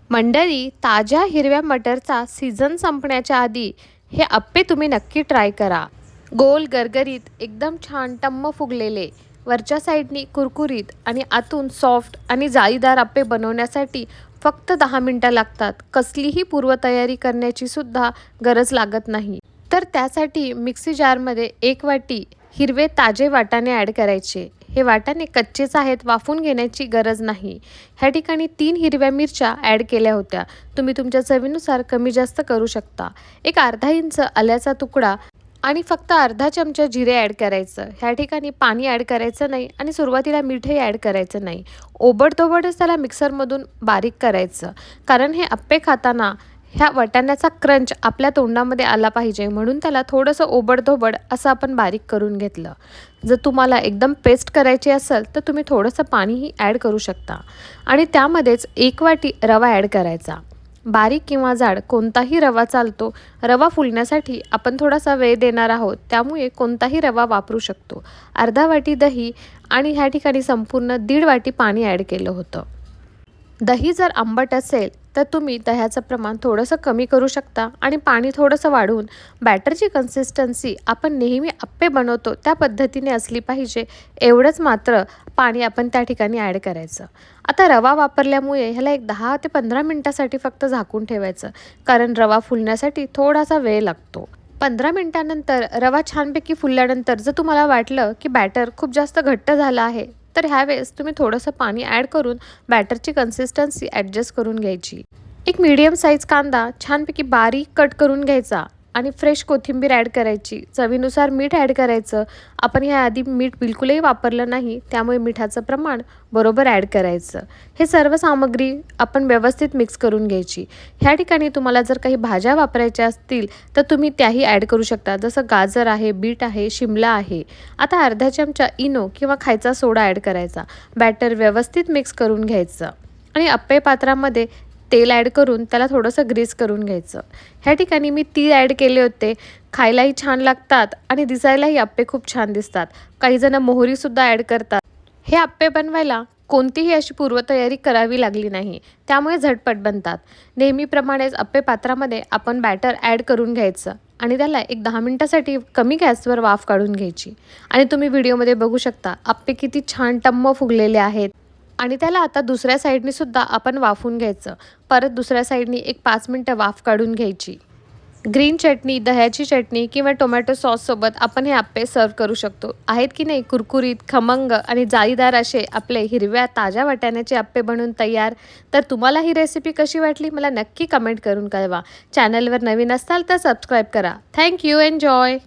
मंडळी, ताज्या हिरव्या मटरचा सीझन संपण्याच्या आधी हे अप्पे तुम्ही नक्की ट्राय करा. गोल गरगरीत, एकदम छान टम्म फुगलेले, वरच्या साईडनी कुरकुरीत आणि आतून सॉफ्ट आणि जाळीदार अप्पे बनवण्यासाठी फक्त 10 मिनटं लागतात. कसलीही पूर्वतयारी करण्याची सुद्धा गरज लागत नाही. तर त्यासाठी मिक्सी जारमध्ये 1 वाटी हिरवे ताजे वाटाणे ॲड करायचे. हे वाटाणे कच्चेच आहेत, वाफवून घेण्याची गरज नाही. ह्या ठिकाणी 3 हिरव्या मिरच्या ॲड केल्या होत्या. तुम्ही तुमच्या चवीनुसार कमी जास्त करू शकता. एक अर्धा इंच आल्याचा तुकडा आणि फक्त अर्धा चमचा जिरे ॲड करायचं. ह्या ठिकाणी पाणी ॲड करायचं नाही आणि सुरुवातीला मीठही ॲड करायचं नाही. ओबडधोबडच त्याला मिक्सरमधून बारीक करायचं. कारण हे अप्पे खाताना ह्या वाटाण्याचा क्रंच आपल्या तोंडामध्ये आला पाहिजे, म्हणून त्याला थोडंसं ओबडधोबड असं आपण बारीक करून घेतलं. जर तुम्हाला एकदम पेस्ट करायची असेल तर तुम्ही थोडंसं पाणीही ॲड करू शकता. आणि त्यामध्येच 1 वाटी रवा ॲड करायचा. बारीक किंवा जाड कोणताही रवा चालतो. रवा फुलण्यासाठी आपण थोडासा वेळ देणार आहोत, त्यामुळे कोणताही रवा वापरू शकतो. अर्धा वाटी दही आणि ह्या ठिकाणी संपूर्ण 1.5 वाटी पाणी ॲड केलं होतं. दही जर आंबट असेल तर तुम्ही दह्याचं प्रमाण थोडंसं कमी करू शकता आणि पाणी थोडंसं वाढवून बॅटरची कन्सिस्टन्सी आपण नेहमी अप्पे बनवतो त्या पद्धतीने असली पाहिजे, एवढंच मात्र पाणी आपण त्या ठिकाणी ॲड करायचं. आता रवा वापरल्यामुळे ह्याला एक 10 ते 15 मिनटासाठी फक्त झाकून ठेवायचं, कारण रवा फुलण्यासाठी थोडासा वेळ लागतो. 15 मिनटानंतर रवा छानपैकी फुलल्यानंतर जर तुम्हाला वाटलं की बॅटर खूप जास्त घट्ट झालं आहे, तर ह्यावेळेस तुम्ही थोडंसं पाणी ॲड करून बॅटरची कन्सिस्टन्सी ॲडजस्ट करून घ्यायची. एक मीडियम साईज कांदा छानपैकी बारीक कट करून घ्यायचा आणि फ्रेश कोथिंबीर ॲड करायची. चवीनुसार मीठ ॲड करायचं. आपण ह्याआधी मीठ बिलकुलही वापरलं नाही, त्यामुळे मिठाचं प्रमाण बरोबर ॲड करायचं. हे सर्व सामग्री आपण व्यवस्थित मिक्स करून घ्यायची. ह्या ठिकाणी तुम्हाला जर काही भाज्या वापरायच्या असतील तर तुम्ही त्याही ॲड करू शकता, जसं गाजर आहे, बीट आहे, शिमला आहे. आता अर्धा चमचा इनो किंवा खायचा सोडा ॲड करायचा. बॅटर व्यवस्थित मिक्स करून घ्यायचं आणि अप्पे पात्रामध्ये तेल ॲड करून त्याला थोडंसं ग्रीस करून घ्यायचं. ह्या ठिकाणी मी तीळ ॲड केले होते. खायलाही छान लागतात आणि दिसायलाही अप्पे खूप छान दिसतात. काहीजण मोहरीसुद्धा ॲड करतात. हे अप्पे बनवायला कोणतीही अशी पूर्वतयारी करावी लागली नाही, त्यामुळे झटपट बनतात. नेहमीप्रमाणेच अप्पे पात्रामध्ये आपण बॅटर ॲड करून घ्यायचं आणि त्याला एक 10 मिनटासाठी कमी गॅसवर वाफ काढून घ्यायची. आणि तुम्ही व्हिडिओमध्ये बघू शकता अप्पे किती छान टम्म फुगलेले आहेत. आणि त्याला आता दुसऱ्या साईडनी सुद्धा आपण वाफवून घ्यायचं. परत दुसऱ्या साईडनी एक 5 मिनटं वाफ काढून घ्यायची. ग्रीन चटणी, दह्याची चटणी किंवा टोमॅटो सॉससोबत आपण हे अप्पे सर्व करू शकतो. आहेत की नाही कुरकुरीत, खमंग आणि जाळीदार असे आपले हिरव्या ताज्या वाटाण्याचे अप्पे बनवून तयार. तर तुम्हाला ही रेसिपी कशी वाटली मला नक्की कमेंट करून कळवा. चॅनलवर नवीन असाल तर सबस्क्राईब करा. Thank you. एन्जॉय.